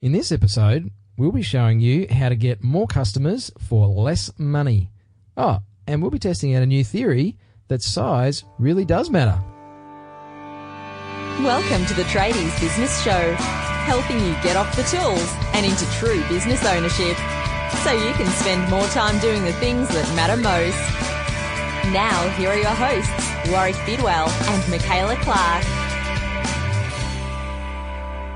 In this episode, we'll be showing you how to get more customers for less money. Oh, and we'll be testing out a new theory that size really does matter. Welcome to the Tradies Business Show, helping you get off the tools and into true business ownership, so you can spend more time doing the things that matter most. Now, here are your hosts, Warwick Bidwell and Michaela Clark.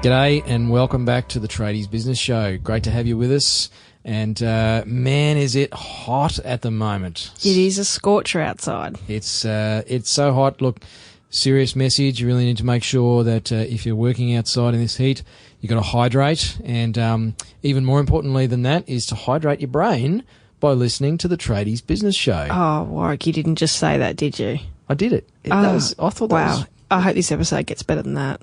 G'day and welcome back to the Tradies Business Show. Great to have you with us. And man, is it hot at the moment. It is a scorcher outside. It's so hot. Look, serious message. You really need to make sure that if you're working outside in this heat, you've got to hydrate. And even more importantly than that is to hydrate your brain by listening to the Tradies Business Show. Oh, Warwick, you didn't just say that, did you? I did it. I thought that was... Wow. I hope this episode gets better than that.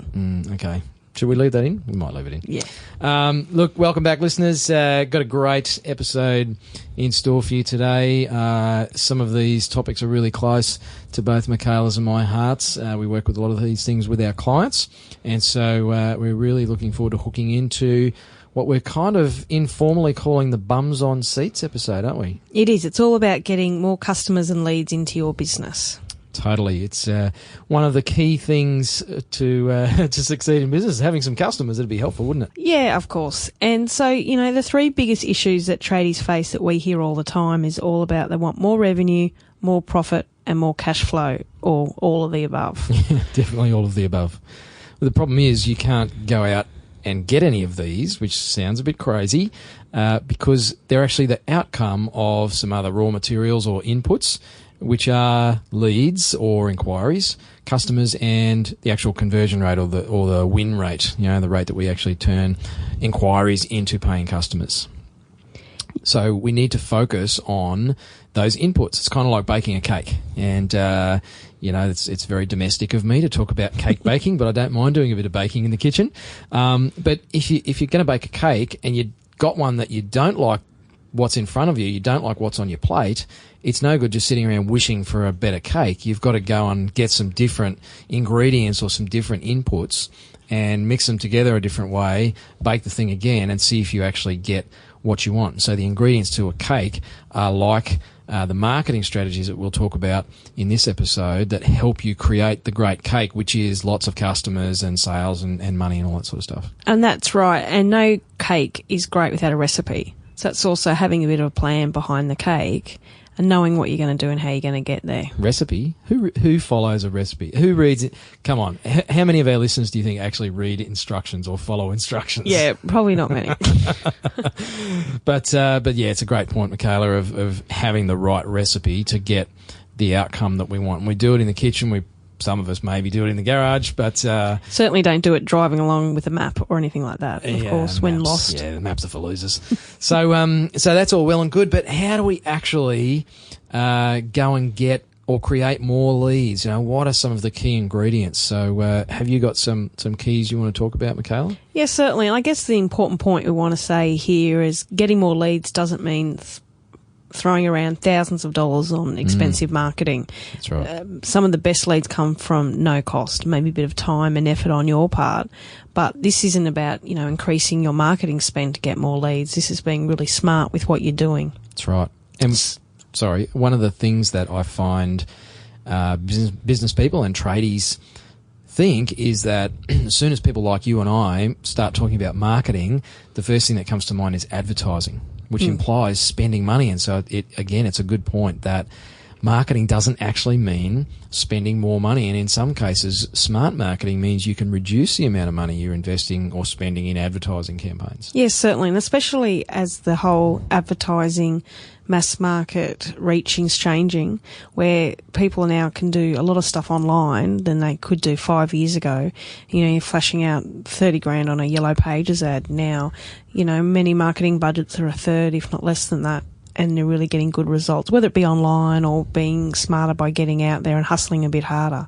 Okay. Should we leave that in? We might leave it in. Yeah. Look, welcome back, listeners. Got a great episode in store for you today. Some of these topics are really close to both Michaela's and my hearts. We work with a lot of these things with our clients, and so we're really looking forward to hooking into what we're kind of informally calling the bums on seats episode, aren't we? It is. It's all about getting more customers and leads into your business. Totally. It's one of the key things to succeed in business. Having some customers, it'd be helpful, wouldn't it? Yeah, of course. And so, you know, the three biggest issues that tradies face that we hear all the time is all about they want more revenue, more profit, and more cash flow, or all of the above. Definitely all of the above. But the problem is you can't go out and get any of these, which sounds a bit crazy, because they're actually the outcome of some other raw materials or inputs, which are leads or inquiries, customers, and the actual conversion rate or the win rate, you know, the rate that we actually turn inquiries into paying customers. So we need to focus on those inputs. It's kind of like baking a cake. And, you know, it's very domestic of me to talk about cake baking, but I don't mind doing a bit of baking in the kitchen. But if you're going to bake a cake and you've got one that you don't like what's in front of you, you don't like what's on your plate, it's no good just sitting around wishing for a better cake. You've got to go and get some different ingredients or some different inputs and mix them together a different way, bake the thing again, and see if you actually get what you want. So the ingredients to a cake are like the marketing strategies that we'll talk about in this episode that help you create the great cake, which is lots of customers and sales and money and all that sort of stuff. And that's right. And no cake is great without a recipe. So it's also having a bit of a plan behind the cake and knowing what you're going to do and how you're going to get there. Recipe? Who follows a recipe? Who reads it? Come on. How many of our listeners do you think actually read instructions or follow instructions? Yeah, probably not many. But yeah, it's a great point, Michaela, of having the right recipe to get the outcome that we want. And we do it in the kitchen. Some of us maybe do it in the garage, but... certainly don't do it driving along with a map or anything like that, of course, when lost. Yeah, the maps are for losers. So that's all well and good, but how do we actually go and get or create more leads? You know, what are some of the key ingredients? So have you got some keys you want to talk about, Michaela? Yeah, certainly. And I guess the important point we want to say here is getting more leads doesn't mean throwing around thousands of dollars on expensive marketing. That's right. Some of the best leads come from no cost, maybe a bit of time and effort on your part. But this isn't about, you know, increasing your marketing spend to get more leads. This is being really smart with what you're doing. That's right. And sorry, one of the things that I find business people and tradies think is that as soon as people like you and I start talking about marketing, the first thing that comes to mind is advertising, which implies spending money. And so, it's a good point that marketing doesn't actually mean spending more money. And in some cases, smart marketing means you can reduce the amount of money you're investing or spending in advertising campaigns. Yes, certainly. And especially as the whole advertising mass market reaching's changing, where people now can do a lot of stuff online than they could do 5 years ago. You know, you're flashing out 30 grand on a Yellow Pages ad now. You know, many marketing budgets are a third, if not less than that, and they're really getting good results, whether it be online or being smarter by getting out there and hustling a bit harder.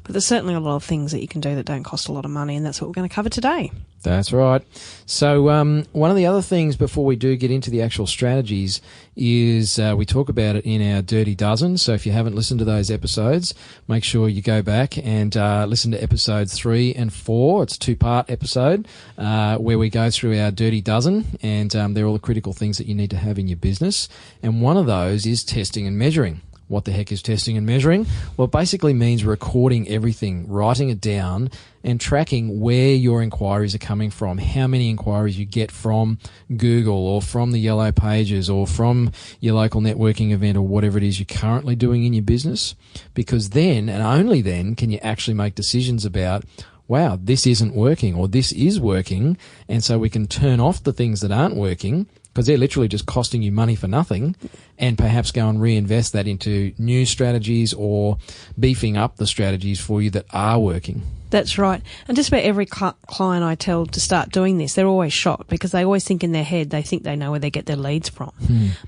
But there's certainly a lot of things that you can do that don't cost a lot of money, and that's what we're going to cover today. That's right. So one of the other things before we do get into the actual strategies is we talk about it in our Dirty Dozen. So if you haven't listened to those episodes, make sure you go back and listen to episodes 3 and 4. It's a 2-part episode where we go through our Dirty Dozen, and they're all the critical things that you need to have in your business. And one of those is testing and measuring. What the heck is testing and measuring? Well, it basically means recording everything, writing it down, and tracking where your inquiries are coming from, how many inquiries you get from Google or from the Yellow Pages or from your local networking event or whatever it is you're currently doing in your business. Because then, and only then, can you actually make decisions about, wow, this isn't working or this is working, and so we can turn off the things that aren't working because they're literally just costing you money for nothing, and perhaps go and reinvest that into new strategies or beefing up the strategies for you that are working. That's right. And just about every client I tell to start doing this, they're always shocked because they always think in their head, they think they know where they get their leads from.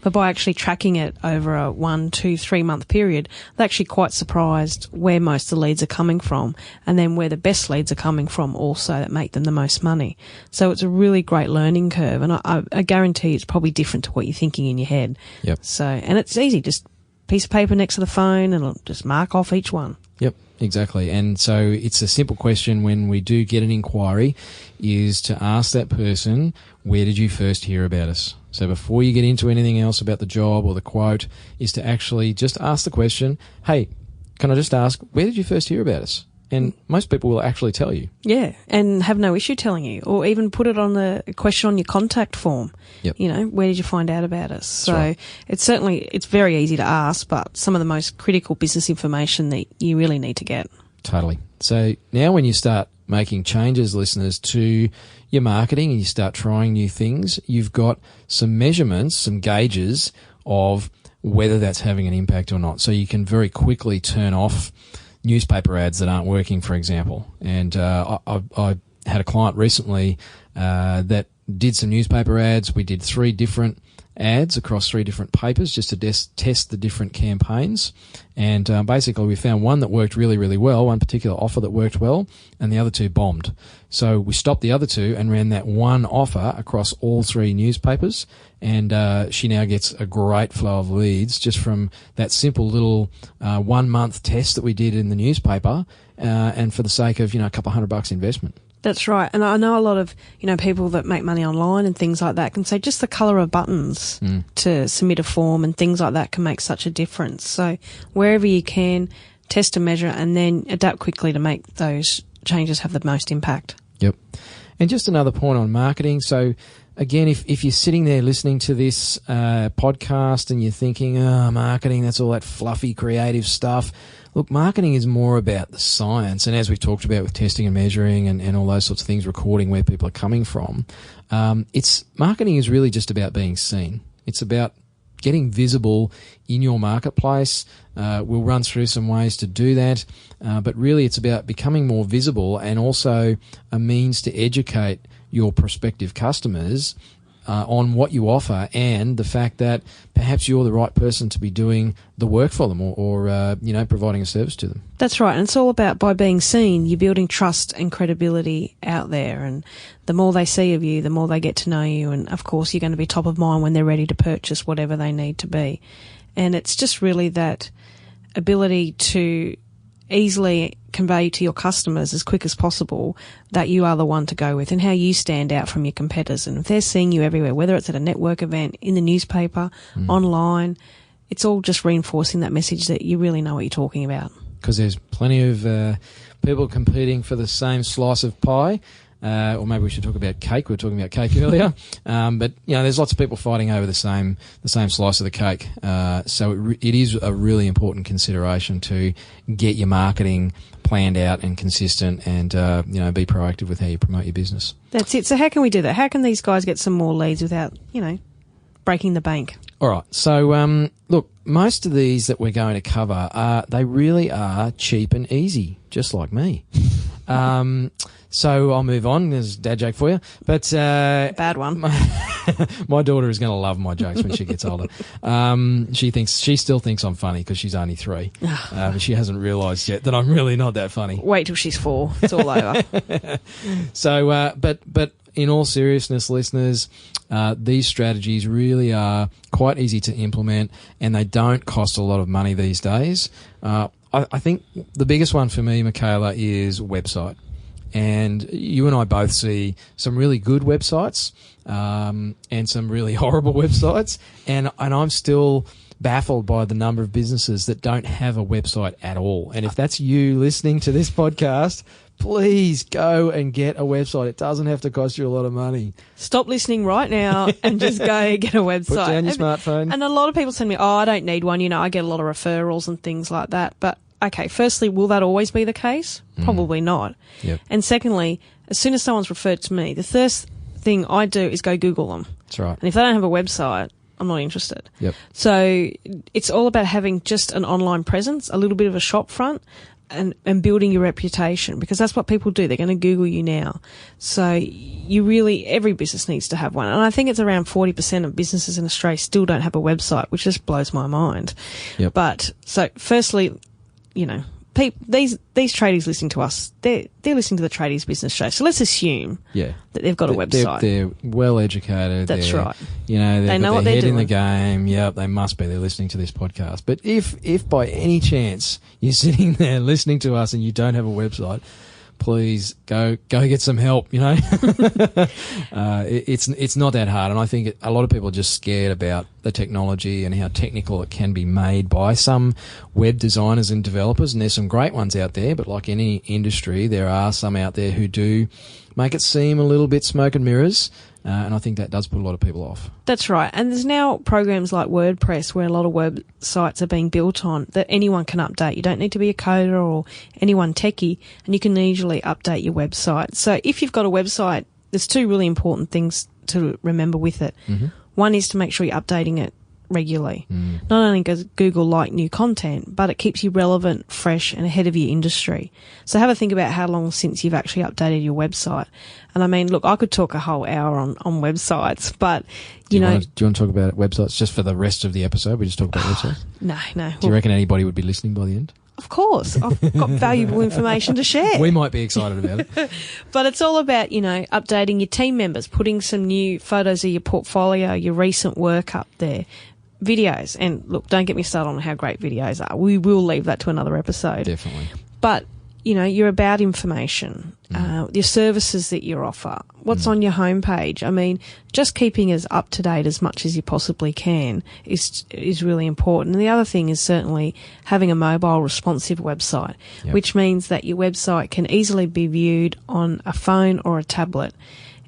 But by actually tracking it over a 1, 2, 3 month period, they're actually quite surprised where most of the leads are coming from, and then where the best leads are coming from also that make them the most money. So it's a really great learning curve, and I guarantee it's probably different to what you're thinking in your head. Yep. So, and it's easy, just piece of paper next to the phone and it'll just mark off each one. Yep. Exactly. And so it's a simple question when we do get an inquiry is to ask that person, where did you first hear about us? So before you get into anything else about the job or the quote, is to actually just ask the question, hey, can I just ask, where did you first hear about us? And most people will actually tell you. Yeah, and have no issue telling you, or even put it on the question on your contact form. Yep. You know, where did you find out about us? So right. It's very easy to ask, but some of the most critical business information that you really need to get. Totally. So now when you start making changes, listeners, to your marketing and you start trying new things, you've got some measurements, some gauges of whether that's having an impact or not. So you can very quickly turn off newspaper ads that aren't working, for example. And I had a client recently that did some newspaper ads. We did 3 different ads across 3 different papers just to test the different campaigns. And basically we found one that worked really, really well, one particular offer that worked well, and the other 2 bombed. So we stopped the other 2 and ran that one offer across all 3 newspapers. And she now gets a great flow of leads just from that simple little 1 month test that we did in the newspaper, and for the sake of, a couple $100 investment. That's right. And I know a lot of, people that make money online and things like that can say just the colour of buttons to submit a form and things like that can make such a difference. So wherever you can, test and measure, and then adapt quickly to make those changes have the most impact. Yep. And just another point on marketing. So again, if you're sitting there listening to this podcast and you're thinking, marketing, that's all that fluffy creative stuff. Look, marketing is more about the science, and as we've talked about with testing and measuring and all those sorts of things, recording where people are coming from, marketing is really just about being seen. It's about getting visible in your marketplace. We'll run through some ways to do that, but really it's about becoming more visible and also a means to educate your prospective customers on what you offer and the fact that perhaps you're the right person to be doing the work for them or providing a service to them. That's right. And it's all about, by being seen, you're building trust and credibility out there. And the more they see of you, the more they get to know you. And, of course, you're going to be top of mind when they're ready to purchase whatever they need to be. And it's just really that ability to easily convey to your customers as quick as possible that you are the one to go with and how you stand out from your competitors. And if they're seeing you everywhere, whether it's at a network event, in the newspaper, online, it's all just reinforcing that message that you really know what you're talking about. Because there's plenty of people competing for the same slice of pie. Or maybe we should talk about cake. We were talking about cake earlier. But, there's lots of people fighting over the same slice of the cake. So it is a really important consideration to get your marketing planned out and consistent and, be proactive with how you promote your business. That's it. So how can we do that? How can these guys get some more leads without, breaking the bank? All right. So, look, most of these that we're going to cover they really are cheap and easy, just like me. So I'll move on. There's a dad joke for you. But bad one. My daughter is going to love my jokes when she gets older. She still thinks I'm funny because she's only 3. But she hasn't realised yet that I'm really not that funny. Wait till she's 4. It's all over. So, but in all seriousness, listeners, these strategies really are quite easy to implement, and they don't cost a lot of money these days. I think the biggest one for me, Michaela, is website. And you and I both see some really good websites and some really horrible websites, and I'm still baffled by the number of businesses that don't have a website at all. And if that's you listening to this podcast, please go and get a website. It doesn't have to cost you a lot of money. Stop listening right now and just go get a website. Put down your smartphone. And a lot of people send me, I don't need one. I get a lot of referrals and things like that. But, okay, firstly, will that always be the case? Probably not. Yep. And secondly, as soon as someone's referred to me, the first thing I do is go Google them. That's right. And if they don't have a website, I'm not interested. Yep. So it's all about having just an online presence, a little bit of a shop front, and building your reputation, because that's what people do. They're going to Google you now. So every business needs to have one. And I think it's around 40% of businesses in Australia still don't have a website, which just blows my mind. Yep. But so firstly, these tradies listening to us, they're listening to the Tradies Business Show. So let's assume that they've got a website. They're well educated. That's right. They know what their they're head doing. in the game. Yep, they must be. They're listening to this podcast. But if by any chance you're sitting there listening to us and you don't have a website, please go get some help. It's not that hard, and I think a lot of people are just scared about the technology and how technical it can be made by some web designers and developers. And there's some great ones out there, but like any industry, there are some out there who do make it seem a little bit smoke and mirrors. And I think that does put a lot of people off. That's right. And there's now programs like WordPress where a lot of websites are being built on that anyone can update. You don't need to be a coder or anyone techie, and you can easily update your website. So if you've got a website, there's 2 really important things to remember with it. Mm-hmm. One is to make sure you're updating it regularly. Not only does Google like new content, but it keeps you relevant, fresh, and ahead of your industry. So have a think about how long since you've actually updated your website. And I mean, look, I could talk a whole hour on websites, but do you want to talk about websites just for the rest of the episode? We just talk about websites. No. Do you reckon anybody would be listening by the end? Of course. I've got valuable information to share. We might be excited about it. But it's all about, updating your team members, putting some new photos of your portfolio, your recent work up there. Videos. And look, don't get me started on how great videos are. We will leave that to another episode. Definitely. But, you're about information, your services that you offer, what's on your homepage. I mean, just keeping as up to date as much as you possibly can is really important. And the other thing is certainly having a mobile responsive website, which means that your website can easily be viewed on a phone or a tablet.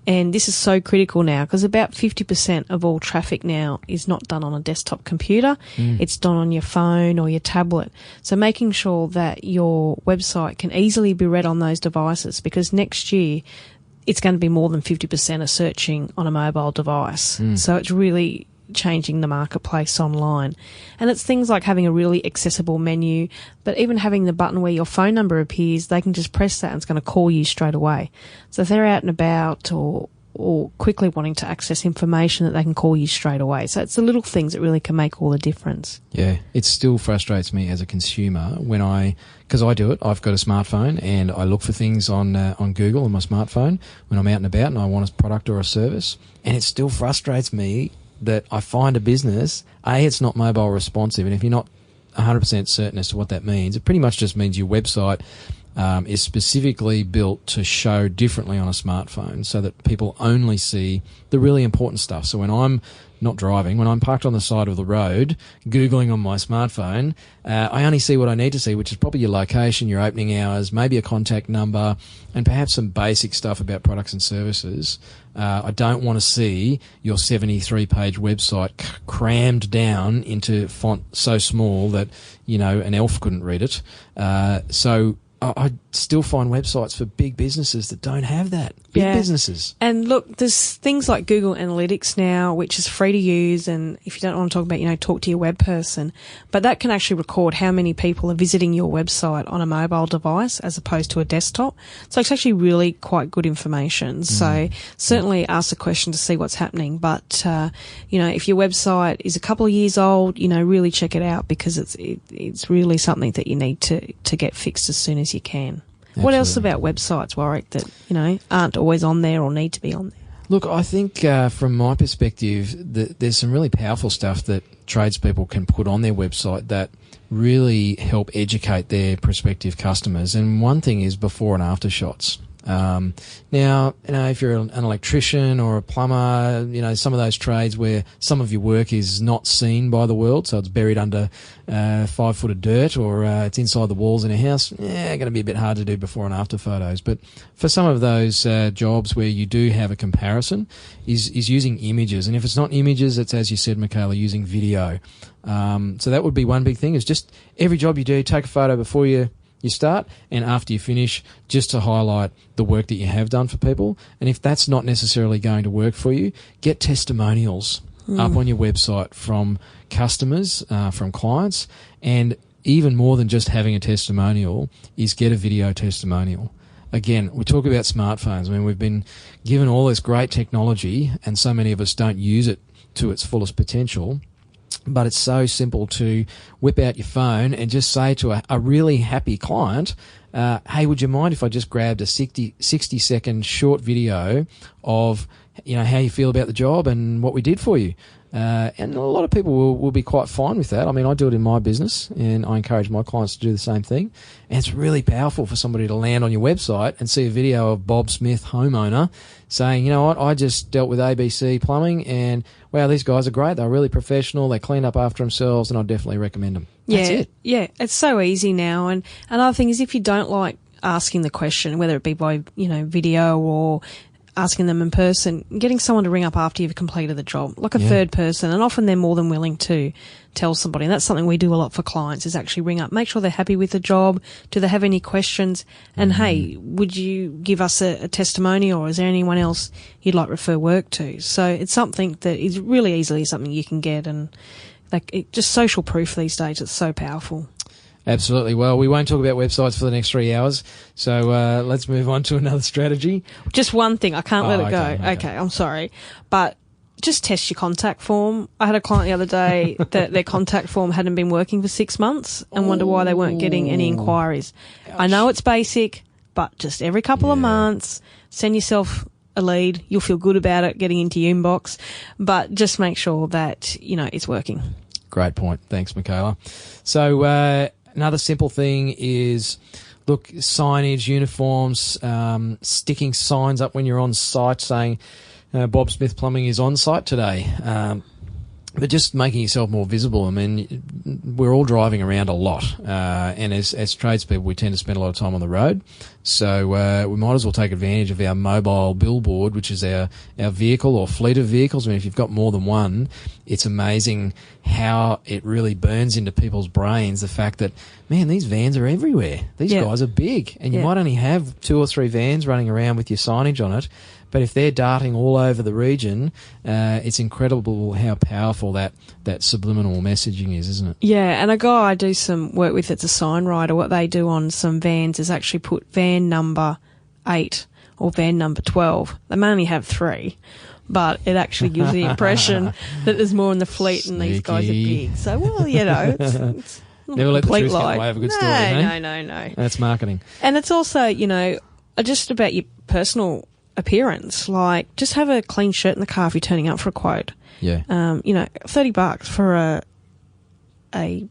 And this is so critical now because about 50% of all traffic now is not done on a desktop computer. It's done on your phone or your tablet. So making sure that your website can easily be read on those devices, because next year it's going to be more than 50% are searching on a mobile device. So it's really changing the marketplace online. And it's things like having a really accessible menu, but even having the button where your phone number appears, they can just press that and it's going to call you straight away. So if they're out and about or quickly wanting to access information, that they can call you straight away. So it's the little things that really can make all the difference. Yeah, it still frustrates me as a consumer because I do it. I've got a smartphone and I look for things on Google on my smartphone when I'm out and about and I want a product or a service, and it still frustrates me that I find a business, it's not mobile responsive, and if you're not 100% certain as to what that means, it pretty much just means your website is specifically built to show differently on a smartphone so that people only see the really important stuff. So when I'm not driving, when I'm parked on the side of the road, Googling on my smartphone, I only see what I need to see, which is probably your location, your opening hours, maybe a contact number, and perhaps some basic stuff about products and services. I don't want to see your 73-page website crammed down into font so small that, an elf couldn't read it. So I still find websites for big businesses that don't have that. big businesses. And look, there's things like Google Analytics now, which is free to use. And if you don't want to talk about, talk to your web person, but that can actually record how many people are visiting your website on a mobile device as opposed to a desktop. So it's actually really quite good information. So certainly ask a question to see what's happening. But, if your website is a couple of years old, really check it out, because it's really something that you need to get fixed as soon as you can. Absolutely. What else about websites, Warwick, that, aren't always on there or need to be on there? Look, I think from my perspective, there's some really powerful stuff that tradespeople can put on their website that really help educate their prospective customers. And one thing is before and after shots. Now, if you're an electrician or a plumber, some of those trades where some of your work is not seen by the world, so it's buried under 5 foot of dirt, or it's inside the walls in a house, going to be a bit hard to do before and after photos. But for some of those jobs where you do have a comparison, is using images. And if it's not images, it's, as you said, Michaela, using video. So that would be one big thing, is just every job you do, take a photo before you start and after you finish, just to highlight the work that you have done for people. And if that's not necessarily going to work for you, get testimonials up on your website from customers, from clients. And even more than just having a testimonial is get a video testimonial. Again, we talk about smartphones. I mean, we've been given all this great technology and so many of us don't use it to its fullest potential. But it's so simple to whip out your phone and just say to a really happy client, hey, would you mind if I just grabbed a 60-second short video of, how you feel about the job and what we did for you? And a lot of people will be quite fine with that. I mean, I do it in my business, and I encourage my clients to do the same thing. And it's really powerful for somebody to land on your website and see a video of Bob Smith, homeowner, saying, you know what, I just dealt with ABC Plumbing, and wow, these guys are great. They're really professional. They clean up after themselves, and I definitely recommend them. That's it. Yeah, it's so easy now. And another thing is, if you don't like asking the question, whether it be by, video or asking them in person, getting someone to ring up after you've completed the job, like a third person, and often they're more than willing to tell somebody. And that's something we do a lot for clients, is actually ring up, make sure they're happy with the job. Do they have any questions? And hey, would you give us a testimonial, or is there anyone else you'd like to refer work to? So it's something that is really easily something you can get, and just social proof these days, it's so powerful. Absolutely. Well, we won't talk about websites for the next 3 hours, so let's move on to another strategy. Just one thing. I can't let it go. Okay, I'm sorry. But just test your contact form. I had a client the other day that their contact form hadn't been working for 6 months and wonder why they weren't getting any inquiries. Ouch. I know it's basic, but just every couple of months, send yourself a lead. You'll feel good about it getting into your inbox, but just make sure that, it's working. Great point. Thanks, Michaela. So, another simple thing is, look, signage, uniforms, sticking signs up when you're on site saying Bob Smith Plumbing is on site today. But just making yourself more visible. I mean, we're all driving around a lot, and as tradespeople, we tend to spend a lot of time on the road. So we might as well take advantage of our mobile billboard, which is our vehicle or fleet of vehicles. I mean, if you've got more than one, it's amazing how it really burns into people's brains the fact that, man, these vans are everywhere. These guys are big, and you might only have 2 or 3 vans running around with your signage on it. But if they're darting all over the region, it's incredible how powerful that subliminal messaging is, isn't it? Yeah, and a guy I do some work with that's a sign writer, what they do on some vans is actually put van number 8 or van number 12. They may only have 3, but it actually gives the impression that there's more in the fleet and these guys are big. So, well, it's never let the truth get away of a good story, eh? No. That's marketing. And it's also, just about your personal appearance. Like, just have a clean shirt in the car if you're turning up for a quote. Yeah. $30 for a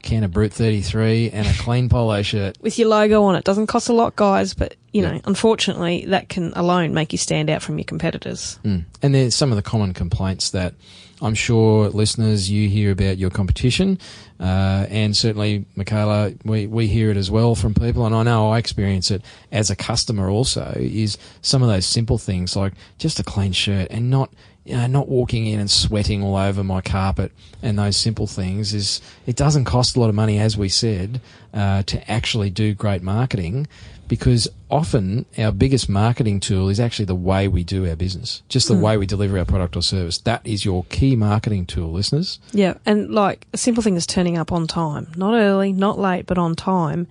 can of Brute 33 and a clean polo shirt with your logo on it. Doesn't cost a lot, guys, but unfortunately that can alone make you stand out from your competitors. And there's some of the common complaints that I'm sure listeners, you hear about your competition, and certainly, Michaela, we hear it as well from people, and I know I experience it as a customer also, is some of those simple things like just a clean shirt and not not walking in and sweating all over my carpet and those simple things is it doesn't cost a lot of money, as we said, to actually do great marketing, because often our biggest marketing tool is actually the way we do our business, just the way we deliver our product or service. That is your key marketing tool, listeners. Yeah, and like a simple thing is turning up on time, not early, not late, but on time,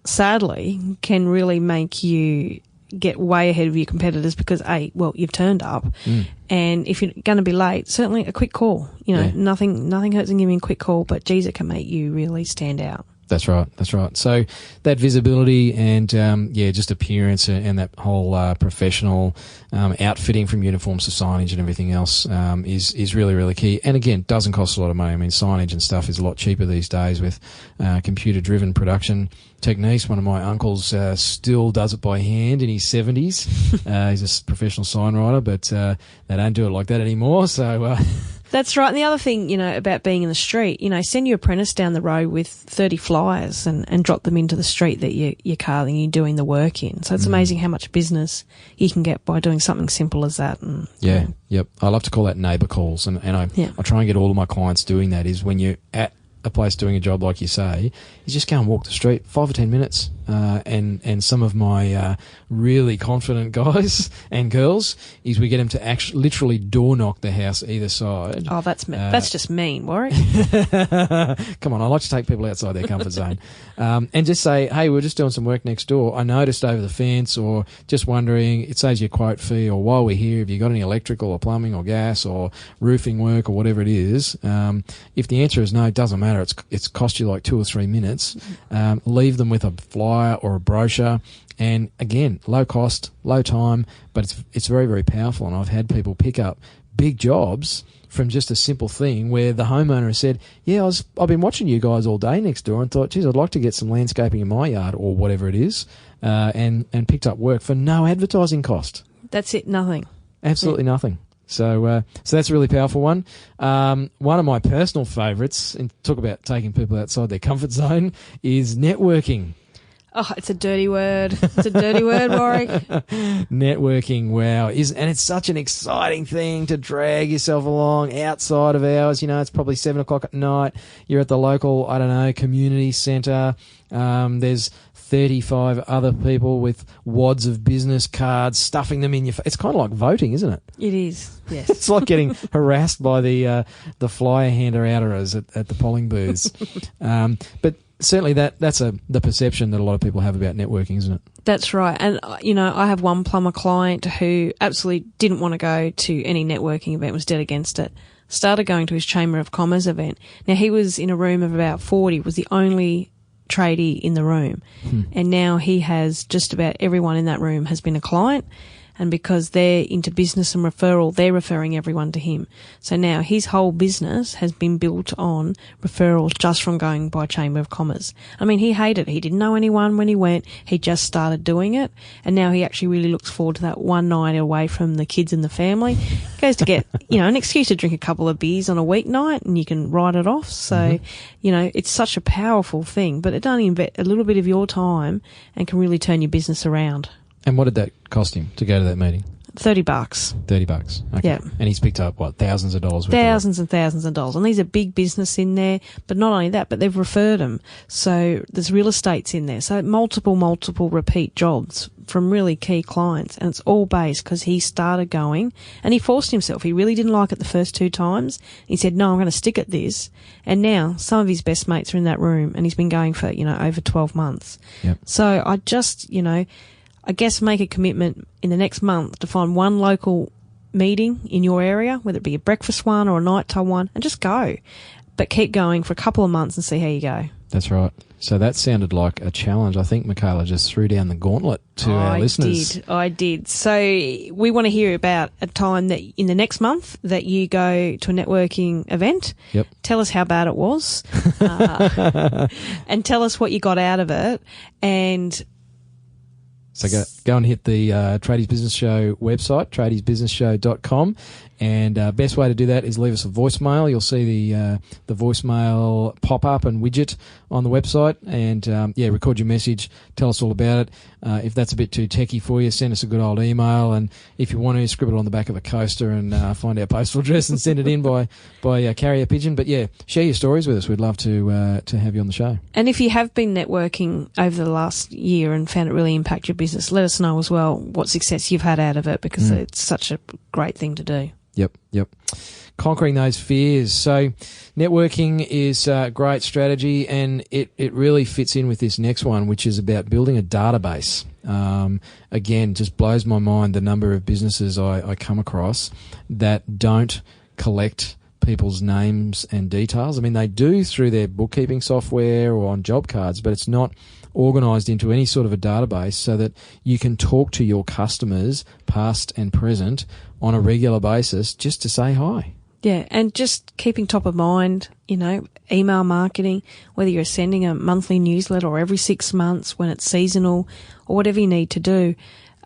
sadly, can really make you get way ahead of your competitors because, you've turned up. And if you're going to be late, certainly a quick call. Nothing hurts in giving a quick call, but geez, it can make you really stand out. That's right. So that visibility and, just appearance and that whole professional outfitting from uniforms to signage and everything else is really, really key. And again, doesn't cost a lot of money. I mean, signage and stuff is a lot cheaper these days with computer-driven production techniques. One of my uncles still does it by hand in his 70s. He's a professional sign writer, but they don't do it like that anymore. So... That's right. And the other thing, about being in the street, send your apprentice down the road with 30 flyers and drop them into the street that you're doing the work in. So it's amazing how much business you can get by doing something simple as that. And, Yep. I love to call that neighbour calls. And I try and get all of my clients doing that is when you're at a place doing a job like you say, you just go and walk the street 5 or 10 minutes. And some of my really confident guys and girls is we get them to actually literally door knock the house either side. Oh, that's just mean, Warwick. Come on, I like to take people outside their comfort zone. And just say, hey, we're just doing some work next door. I noticed over the fence, or just wondering, it saves you a quote fee, or while we're here, have you got any electrical or plumbing or gas or roofing work or whatever it is? If the answer is no, it doesn't matter. It's cost you like 2 or 3 minutes. Leave them with a flyer or a brochure, and again, low cost, low time, but it's very, very powerful. And I've had people pick up big jobs from just a simple thing where the homeowner has said, I've been watching you guys all day next door and thought, geez, I'd like to get some landscaping in my yard or whatever it is, and picked up work for no advertising cost. That's it, nothing. Absolutely nothing. So that's a really powerful one. One of my personal favourites, and talk about taking people outside their comfort zone, is networking. Oh, it's a dirty word. It's a dirty word, Warwick. Networking, wow. And it's such an exciting thing to drag yourself along outside of hours. It's probably 7 o'clock at night. You're at the local, community centre. There's 35 other people with wads of business cards, stuffing them in your face. It's kind of like voting, isn't it? It is, yes. It's like getting harassed by the flyer hander-outers at the polling booths. But certainly that's the perception that a lot of people have about networking, isn't it? That's right. And, I have one plumber client who absolutely didn't want to go to any networking event, was dead against it. Started going to his Chamber of Commerce event. Now, he was in a room of about 40, was the only tradie in the room. And now he has just about everyone in that room has been a client. And because they're into business and referral, they're referring everyone to him. So now his whole business has been built on referrals just from going by Chamber of Commerce. I mean, he hated it. He didn't know anyone when he went. He just started doing it. And now he actually really looks forward to that one night away from the kids and the family. He goes to get, an excuse to drink a couple of beers on a weeknight, and you can write it off. So, it's such a powerful thing, but it only invest a little bit of your time and can really turn your business around. And what did that cost him to go to that meeting? $30. $30. Okay. Yeah. And he's picked up, thousands of dollars? Thousands and thousands of dollars. And these are big business in there, but not only that, but they've referred them. So there's real estates in there. So multiple repeat jobs from really key clients. And it's all based because he started going and he forced himself. He really didn't like it the first 2 times. He said, no, I'm going to stick at this. And now some of his best mates are in that room, and he's been going for, over 12 months. Yep. So I just, I guess make a commitment in the next month to find one local meeting in your area, whether it be a breakfast one or a nighttime one, and just go. But keep going for a couple of months and see how you go. That's right. So that sounded like a challenge. I think Michaela just threw down the gauntlet to our listeners. I did. So we want to hear about a time that in the next month that you go to a networking event. Yep. Tell us how bad it was and tell us what you got out of it. And so go and hit the Tradies Business Show website, tradiesbusinessshow.com, And best way to do that is leave us a voicemail. You'll see the voicemail pop up and widget on the website, and record your message. Tell us all about it. If that's a bit too techie for you, send us a good old email, and if you want to, scribble it on the back of a coaster and find our postal address and send it in by carrier pigeon. But yeah, share your stories with us. We'd love to have you on the show. And if you have been networking over the last year and found it really impact your business, let us know as well what success you've had out of it, because it's such a great thing to do. Yep. Conquering those fears. So networking is a great strategy, and it really fits in with this next one, which is about building a database. Again, just blows my mind the number of businesses I come across that don't collect people's names and details. I mean, they do through their bookkeeping software or on job cards, but it's not organised into any sort of a database so that you can talk to your customers, past and present, on a regular basis just to say hi. Yeah, and just keeping top of mind, email marketing, whether you're sending a monthly newsletter or every 6 months when it's seasonal or whatever you need to do.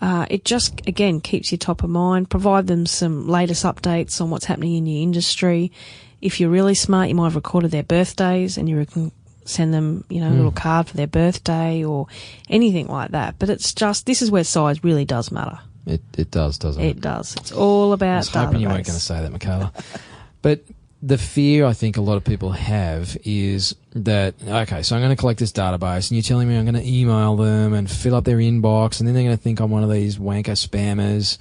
It just, again, keeps you top of mind. Provide them some latest updates on what's happening in your industry. If you're really smart, you might have recorded their birthdays and you can send them, a little card for their birthday or anything like that. But it's just, this is where size really does matter. It does, doesn't it? It does. It's all about I was hoping database. you weren't going to say that, Michaela. But the fear I think a lot of people have is that, okay, so I'm going to collect this database and you're telling me I'm going to email them and fill up their inbox, and then they're going to think I'm one of these wanker spammers.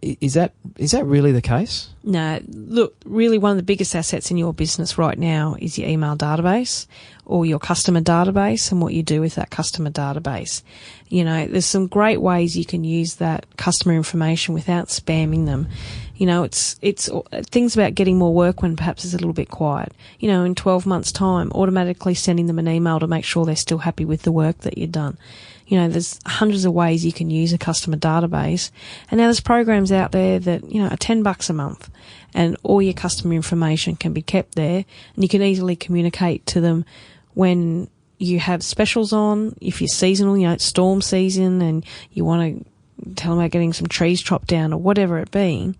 Is that really the case? No, look, really one of the biggest assets in your business right now is your email database or your customer database and what you do with that customer database. There's some great ways you can use that customer information without spamming them. It's things about getting more work when perhaps it's a little bit quiet. In 12 months' time, automatically sending them an email to make sure they're still happy with the work that you've done. There's hundreds of ways you can use a customer database. And now there's programs out there that, are $10 a month, and all your customer information can be kept there, and you can easily communicate to them when you have specials on. If you're seasonal, it's storm season and you want to tell them about getting some trees chopped down or whatever it being,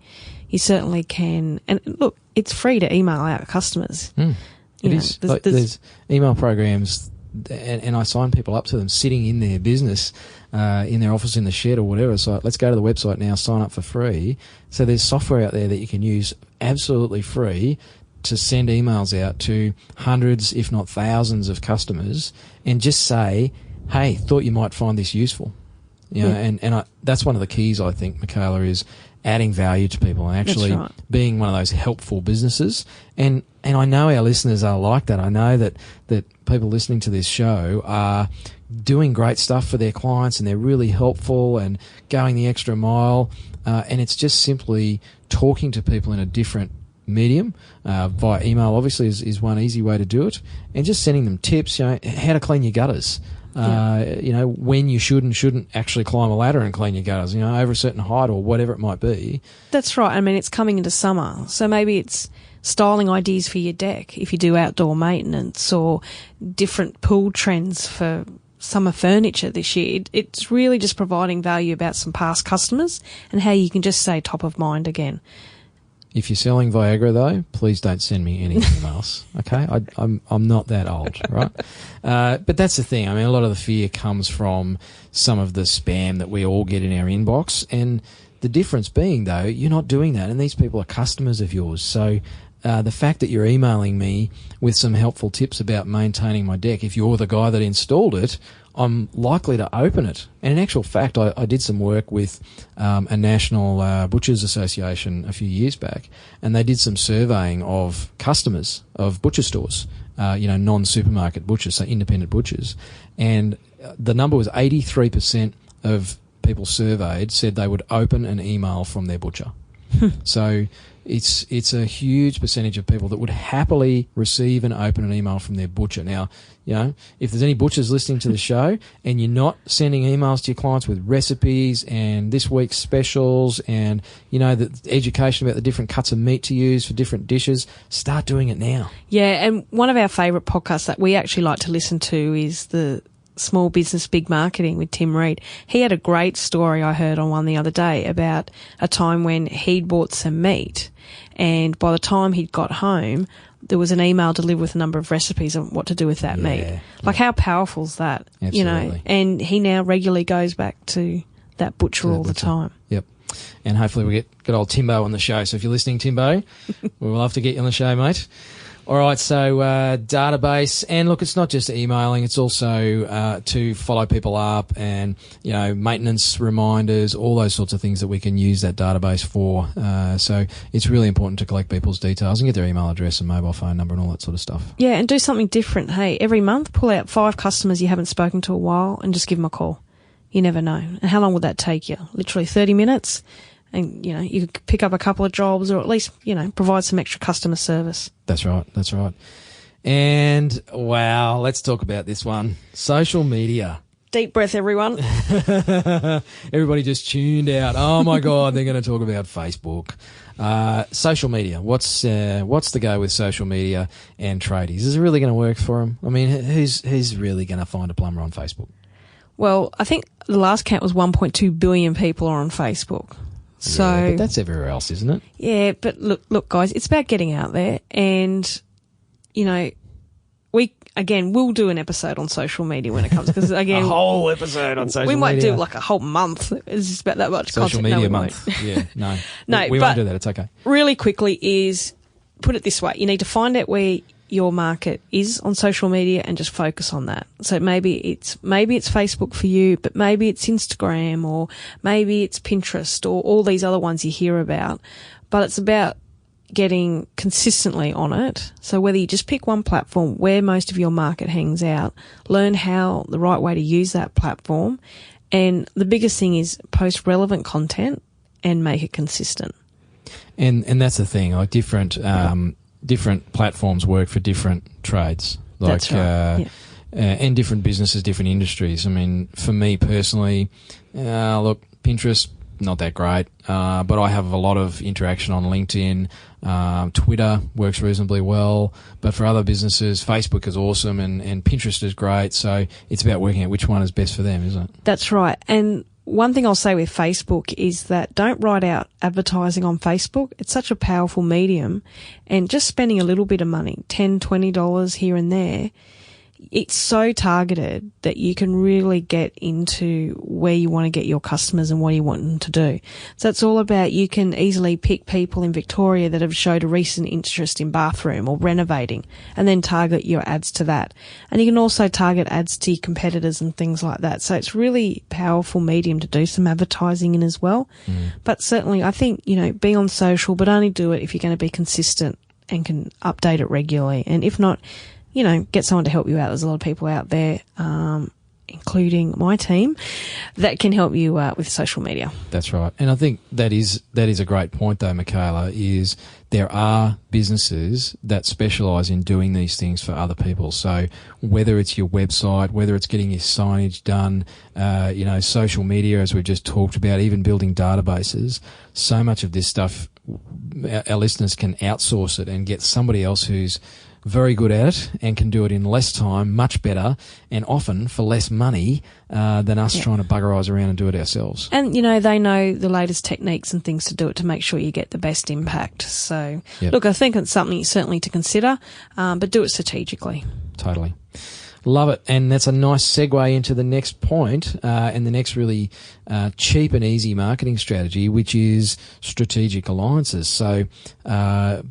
you certainly can. And look, it's free to email out customers. It is. There's email programs, and I sign people up to them sitting in their business, in their office, in the shed or whatever. So let's go to the website now, sign up for free. So there's software out there that you can use absolutely free to send emails out to hundreds, if not thousands of customers, and just say, hey, thought you might find this useful. That's one of the keys, I think, Michaela, is adding value to people and actually being one of those helpful businesses. And I know our listeners are like that. I know that people listening to this show are doing great stuff for their clients, and they're really helpful and going the extra mile. And it's just simply talking to people in a different medium. Via email, obviously, is one easy way to do it. And just sending them tips, how to clean your gutters. When you should and shouldn't actually climb a ladder and clean your gutters, over a certain height or whatever it might be. That's right. I mean, it's coming into summer, so maybe it's styling ideas for your deck if you do outdoor maintenance, or different pool trends for summer furniture this year. It's really just providing value about some past customers and how you can just stay top of mind again. If you're selling Viagra, though, please don't send me anything else. Okay, I'm not that old, right? But that's the thing. I mean, a lot of the fear comes from some of the spam that we all get in our inbox, and the difference being, though, you're not doing that, and these people are customers of yours. So the fact that you're emailing me with some helpful tips about maintaining my deck, if you're the guy that installed it, I'm likely to open it. And in actual fact, I did some work with a national butchers association a few years back, and they did some surveying of customers of butcher stores, non-supermarket butchers, so independent butchers. And the number was 83% of people surveyed said they would open an email from their butcher. So it's a huge percentage of people that would happily receive and open an email from their butcher. Now, if there's any butchers listening to the show and you're not sending emails to your clients with recipes and this week's specials and, the education about the different cuts of meat to use for different dishes, start doing it now. Yeah, and one of our favourite podcasts that we actually like to listen to is the Small Business, Big Marketing with Tim Reed. He had a great story I heard on one the other day about a time when he'd bought some meat, and by the time he'd got home, there was an email delivered with a number of recipes on what to do with that meat. Like, how powerful is that? Absolutely. You know, and he now regularly goes back to that butcher all the time. Yep. And hopefully we get good old Timbo on the show. So if you're listening, Timbo, we'll love to get you on the show, mate. All right, so database, and look, it's not just emailing, it's also to follow people up and, you know, maintenance reminders, all those sorts of things that we can use that database for. So it's really important to collect people's details and get their email address and mobile phone number and all that sort of stuff. Yeah, and do something different. Hey, every month, pull out 5 customers you haven't spoken to a while and just give them a call. You never know. And how long would that take you? Literally 30 minutes? And, you know, you could pick up a couple of jobs or at least, you know, provide some extra customer service. That's right. That's right. And, wow, let's talk about this one. Social media. Deep breath, everyone. Everybody just tuned out. Oh, my God, they're going to talk about Facebook. Social media. What's the go with social media and tradies? Is it really going to work for them? I mean, who's really going to find a plumber on Facebook? Well, I think the last count was 1.2 billion people are on Facebook. So, yeah, but that's everywhere else, isn't it? Yeah, but look, guys, it's about getting out there, and you know, we'll do an episode on social media when it comes, because again, a whole episode on social media. We might do like a whole month. It's just about that much social content. media month. Yeah, no, no, we won't do that. It's okay. Really quickly is put it this way: you need to find out where your market is on social media and just focus on that. So maybe it's Facebook for you, but maybe it's Instagram, or maybe it's Pinterest, or all these other ones you hear about. But it's about getting consistently on it. So whether you just pick one platform where most of your market hangs out, learn how the right way to use that platform. And the biggest thing is post relevant content and make it consistent. And that's the thing, like different platforms work for different trades. Like, that's right. Yeah. And different businesses, different industries. I mean, for me personally, look, Pinterest, not that great, but I have a lot of interaction on LinkedIn. Twitter works reasonably well, but for other businesses, Facebook is awesome and Pinterest is great. So it's about working out which one is best for them, isn't it? That's right. And one thing I'll say with Facebook is that don't write out advertising on Facebook. It's such a powerful medium, and just spending a little bit of money, $10, $20 here and there, it's so targeted that you can really get into where you want to get your customers and what you want them to do. So it's all about, you can easily pick people in Victoria that have showed a recent interest in bathroom or renovating, and then target your ads to that. And you can also target ads to your competitors and things like that. So it's really powerful medium to do some advertising in as well. But certainly I think, you know, be on social, but only do it if you're going to be consistent and can update it regularly. And if not, you know, get someone to help you out. There's a lot of people out there, including my team, that can help you with social media. That's right. And I think that is a great point, though, Michaela, is there are businesses that specialise in doing these things for other people. So whether it's your website, whether it's getting your signage done, you know, social media, as we've just talked about, even building databases, so much of this stuff, our listeners can outsource it and get somebody else who's very good at it and can do it in less time, much better, and often for less money than us trying to bugger eyes around and do it ourselves. And, you know, they know the latest techniques and things to do it to make sure you get the best impact. So, look, I think it's something certainly to consider, but do it strategically. Totally. Love it. And that's a nice segue into the next point, and the next really cheap and easy marketing strategy, which is strategic alliances. So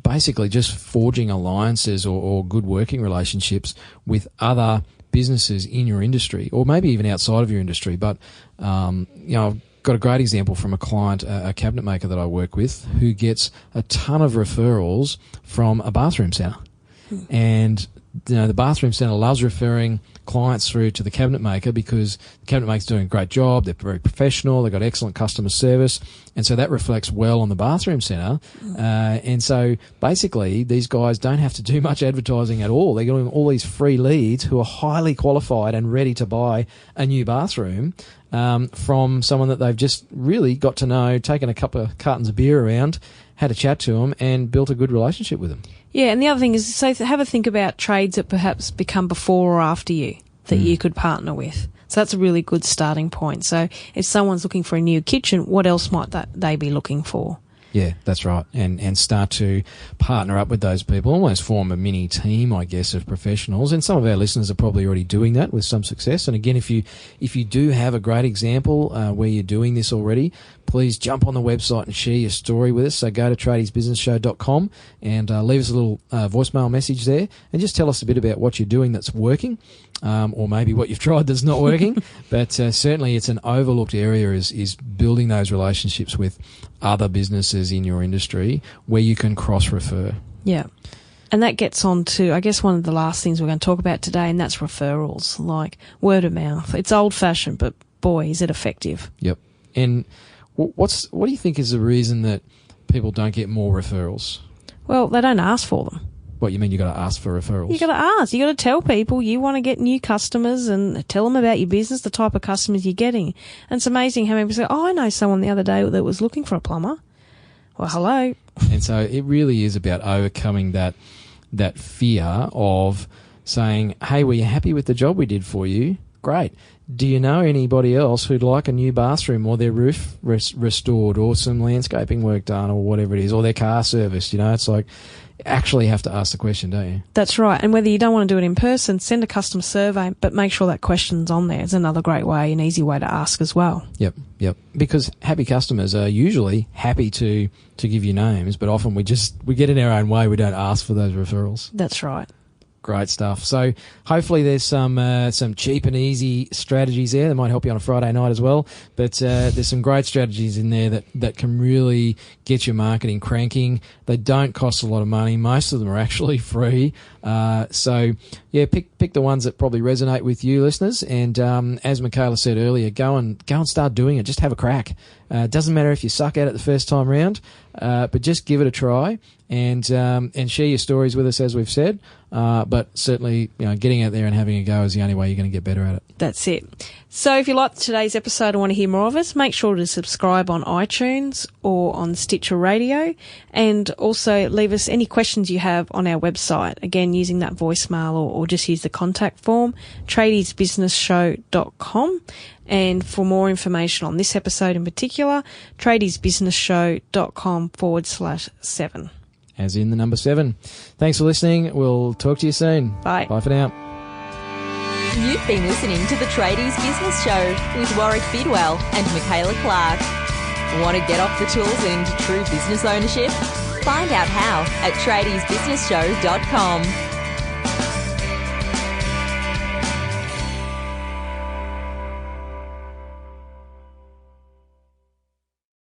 basically just forging alliances or good working relationships with other businesses in your industry, or maybe even outside of your industry. But, you know, I've got a great example from a client, a cabinet maker that I work with, who gets a ton of referrals from a bathroom centre. And you know, the bathroom centre loves referring clients through to the cabinet maker because the cabinet maker's doing a great job. They're very professional. They've got excellent customer service. And so that reflects well on the bathroom centre. And so basically these guys don't have to do much advertising at all. They're getting all these free leads who are highly qualified and ready to buy a new bathroom from someone that they've just really got to know, taken a couple of cartons of beer around, had a chat to them and built a good relationship with them. Yeah, and the other thing is, so have a think about trades that perhaps become before or after you. that you could partner with. So that's a really good starting point. So if someone's looking for a new kitchen, what else might they be looking for? Yeah, that's right. And start to partner up with those people, almost form a mini team, I guess, of professionals. And some of our listeners are probably already doing that with some success. And again, if you do have a great example where you're doing this already, please jump on the website and share your story with us. So go to tradiesbusinessshow.com and leave us a little voicemail message there and just tell us a bit about what you're doing that's working. Or maybe what you've tried that's not working. But certainly it's an overlooked area is building those relationships with other businesses in your industry where you can cross-refer. Yeah. And that gets on to, I guess, one of the last things we're going to talk about today, and that's referrals, like word of mouth. It's old-fashioned, but boy, is it effective. Yep. And what do you think is the reason that people don't get more referrals? Well, they don't ask for them. What, you mean you got to ask for referrals? You got to ask. You got to tell people you want to get new customers and tell them about your business, the type of customers you're getting. And it's amazing how many people say, "Oh, I know someone the other day that was looking for a plumber." Well, hello. And so it really is about overcoming that fear of saying, "Hey, were you happy with the job we did for you? Great. Do you know anybody else who'd like a new bathroom or their roof restored or some landscaping work done or whatever it is, or their car serviced?" You know, it's like, actually have to ask the question, don't you? That's right. And whether you don't want to do it in person, send a customer survey, but make sure that question's on there. It's another great way, an easy way to ask as well. Yep. Because happy customers are usually happy to give you names, but often we get in our own way. We don't ask for those referrals. That's right. Great stuff. So hopefully there's some cheap and easy strategies there that might help you on a Friday night as well. But there's some great strategies in there that can really get your marketing cranking. They don't cost a lot of money. Most of them are actually free. So yeah, pick the ones that probably resonate with you, listeners. And as Michaela said earlier, go and start doing it. Just have a crack. It doesn't matter if you suck at it the first time round, but just give it a try and share your stories with us, as we've said. But certainly, getting out there and having a go is the only way you're going to get better at it. That's it. So if you liked today's episode and want to hear more of us, make sure to subscribe on iTunes or on Stitcher Radio, and also leave us any questions you have on our website. Again, using that voicemail or just use the contact form, tradiesbusinessshow.com. And for more information on this episode in particular, tradiesbusinessshow.com/7. As in the number 7. Thanks for listening. We'll talk to you soon. Bye. Bye for now. You've been listening to the Tradies Business Show with Warwick Bidwell and Michaela Clark. Want to get off the tools and into true business ownership? Find out how at tradiesbusinessshow.com.